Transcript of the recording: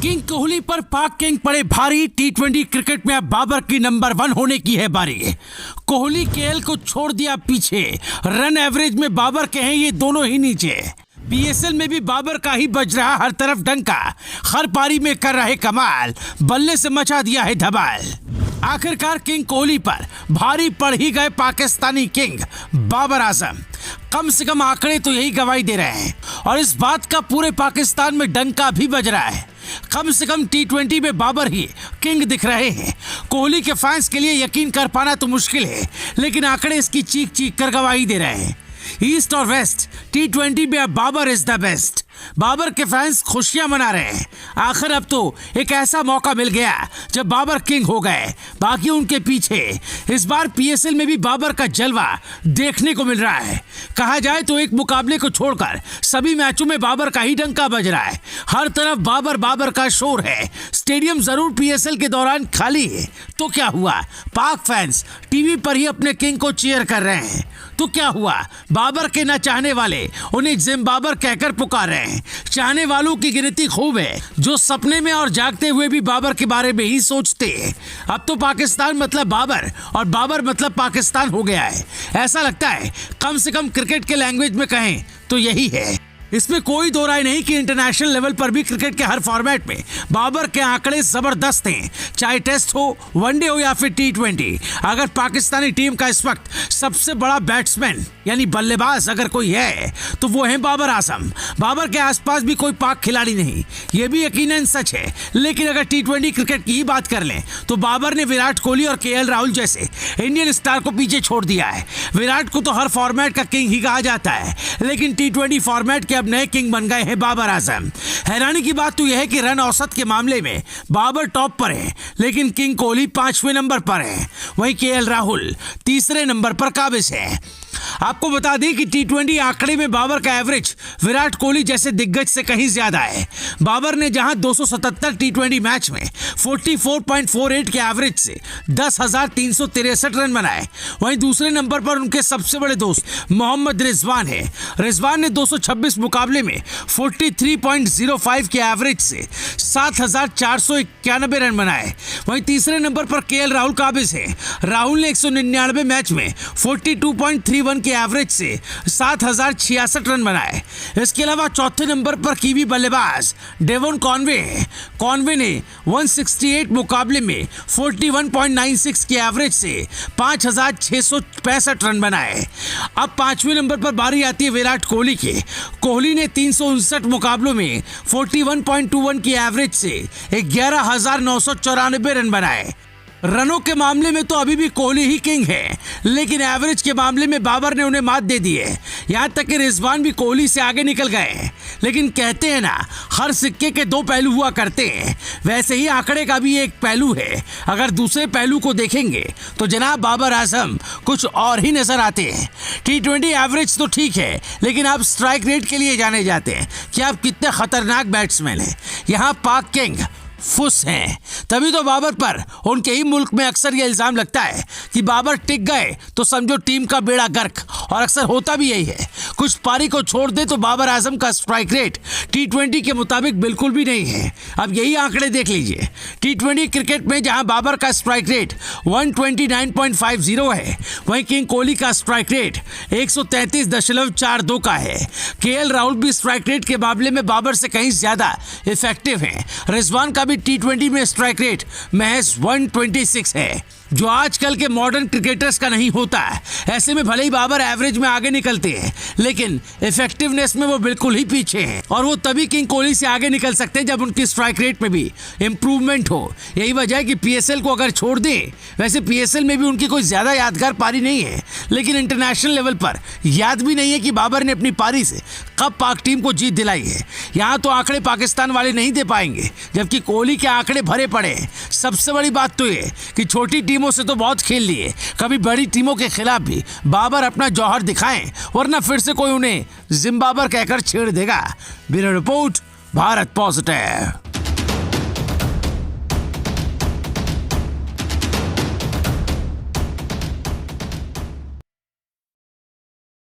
King Kohli पर पाक king पड़े भारी। टी20 क्रिकेट में अब बाबर की नंबर 1 होने की है बारी। कोहली केएल को छोड़ दिया पीछे। रन एवरेज में बाबर के हैं ये दोनों ही नीचे। पीएसएल में भी बाबर का ही बज रहा हर तरफ डंका। हर पारी में कर रहे कमाल, बल्ले से मचा दिया है धमाल। आखिरकार किंग कोहली पर भारी पड़ ही गए पाकिस्तानी किंग बाबर आजम। कम से कम आंकड़े तो यही गवाही दे रहे हैं और इस बात का पूरे पाकिस्तान में डंका भी बज रहा है। कम से कम टी20 में बाबर ही किंग दिख रहे हैं। कोहली के फैंस के लिए यकीन कर पाना तो मुश्किल है, लेकिन आंकड़े इसकी चीख चीख कर गवाही दे रहे हैं। ईस्ट और वेस्ट टी20 में अब Babar is the best. Babar के फैंस खुशियां मना रहे हैं। आखिर अब तो एक ऐसा मौका मिल गया जब बाबर किंग हो गए, बाकी उनके पीछे। इस बार पीएसएल में भी बाबर का जलवा देखने को मिल रहा है। कहा जाए तो एक मुकाबले को छोड़कर सभी मैचों में बाबर का ही डंका बज रहा है। हर तरफ बाबर बाबर का शोर है। स्टेडियम जरूर पीएसएल के दौरान खाली है, तो क्या हुआ, पाक फैंस टीवी पर ही अपने किंग को चीयर कर रहे हैं। तो क्या हुआ, बाबर के न चाहने वाले उन्हें जिम बाबर कहकर पुकार रहे हैं। चाहने वालों की गिनती खूब है, जो सपने में और जागते हुए भी बाबर के बारे में ही सोचते हैं। अब तो पाकिस्तान मतलब बाबर और बाबर मतलब पाकिस्तान हो गया है। ऐसा लगता है, कम से कम क्रिकेट के लैंग्वेज में कहें तो यही है। इसमें कोई दो राय नहीं कि इंटरनेशनल लेवल पर भी क्रिकेट के हर फॉर्मेट में बाबर के आंकड़े जबरदस्त हैं, चाहे टेस्ट हो, वनडे हो या फिर टी20। अगर पाकिस्तानी टीम का इस वक्त सबसे बड़ा बैट्समैन यानी बल्लेबाज अगर कोई है तो वो है बाबर आजम। बाबर के आसपास भी कोई पाक खिलाड़ी नहीं, ये भी यकीनन सच है। लेकिन अगर टी20 क्रिकेट की ही बात कर लें तो बाबर ने विराट कोहली और केएल राहुल जैसे इंडियन स्टार को पीछे छोड़ दिया है। विराट को तो हर फॉर्मेट का किंग ही कहा जाता है, लेकिन टी20 फॉर्मेट के अब नए किंग बन गए हैं बाबर आजम। हैरानी की बात तो यह है कि रन औसत के मामले में बाबर टॉप पर है, लेकिन किंग कोहली 5वें नंबर पर है। वहीं केएल राहुल तीसरे नंबर पर काबिज है। आपको बता दें कि टी20 आंकड़े में बाबर का एवरेज विराट कोहली जैसे दिग्गज से कहीं ज्यादा है। बाबर ने जहां 277 टी20 मैच में 44.48 के एवरेज से 10,363 रन बनाए, वहीं दूसरे नंबर पर उनके सबसे बड़े दोस्त मोहम्मद रिजवान है। रिजवान ने 226 मुकाबले में 43.05 के एवरेज से 7,491 रन बनाए। वहीं तीसरे नंबर पर केएल राहुल काबिज है। राहुल ने 199 मैच में 42.31 के एवरेज से 7,066 रन बनाए। इसके अलावा चौथे नंबर पर कीवी बल्लेबाज डेवन कॉनवे है। कॉनवे ने 168 मुकाबले में 41.96 के एवरेज से 5,665 रन बनाए। अब 5वें नंबर पर बारी आती है विराट कोहली के। कोहली ने 359 मुकाबलों में 41.21 की एवरेज से 11,994 रन बनाए। रनों के मामले में तो अभी भी कोहली ही किंग है, लेकिन एवरेज के मामले में बाबर ने उन्हें मात दे दी है। यहाँ तक कि रिजवान भी कोहली से आगे निकल गए हैं। लेकिन कहते हैं ना, हर सिक्के के दो पहलू हुआ करते हैं, वैसे ही आंकड़े का भी एक पहलू है। अगर दूसरे पहलू को देखेंगे तो जनाब बाबर आजम कुछ और ही नजर आते हैं। टी20 एवरेज तो ठीक है, लेकिन आप स्ट्राइक रेट के लिए जाने जाते हैं कि आप कितने खतरनाक बैट्समैन हैं। यहाँ पाक किंग फुस हैं। तभी तो बाबर पर उनके ही मुल्क में अक्सर यह इल्जाम लगता है कि बाबर टिक गए तो समझो टीम का बेड़ा गर्क, और अक्सर होता भी यही है। कुछ पारी को छोड़ दे तो बाबर आजम का स्ट्राइक रेट टी20 के मुताबिक बिल्कुल भी नहीं है। अब यही आंकड़े देख लीजिए। टी20 क्रिकेट में जहां बाबर का स्ट्राइक रेट 129.50 है, वहीं किंग कोहली का स्ट्राइक रेट 133.42 का है। केएल राहुल भी स्ट्राइक रेट के मामले में बाबर से कहीं ज्यादा इफेक्टिव हैं। रिजवान का भी टी20 में स्ट्राइक रेट महज 126 है, जो आजकल के मॉडर्न क्रिकेटर्स का नहीं होता है। ऐसे में भले ही बाबर एवरेज में आगे निकलते हैं, लेकिन इफेक्टिवनेस में वो बिल्कुल ही पीछे हैं, और वो तभी किंग कोहली से आगे निकल सकते हैं जब उनकी स्ट्राइक रेट में भी इंप्रूवमेंट हो। यही वजह है कि पीएसएल को अगर छोड़ दें, वैसे पीएसएल में भी उनकी कोई ज्यादा यादगार पारी नहीं है, लेकिन इंटरनेशनल लेवल पर याद भी नहीं है कि बाबर ने अपनी पारी से कब पाक टीम को जीत दिलाई है। यहाँ तो आंकड़े पाकिस्तान वाले नहीं दे पाएंगे, जबकि कोहली के आंकड़े भरे पड़े हैं। सबसे बड़ी बात तो ये कि छोटी टीमों से तो बहुत खेल लिए, कभी बड़ी टीमों के खिलाफ भी बाबर अपना जौहर दिखाएं, वरना फिर से कोई उन्हें जिम्बाबर कहकर छेड़ देगा। Bureau report, Bharat positive.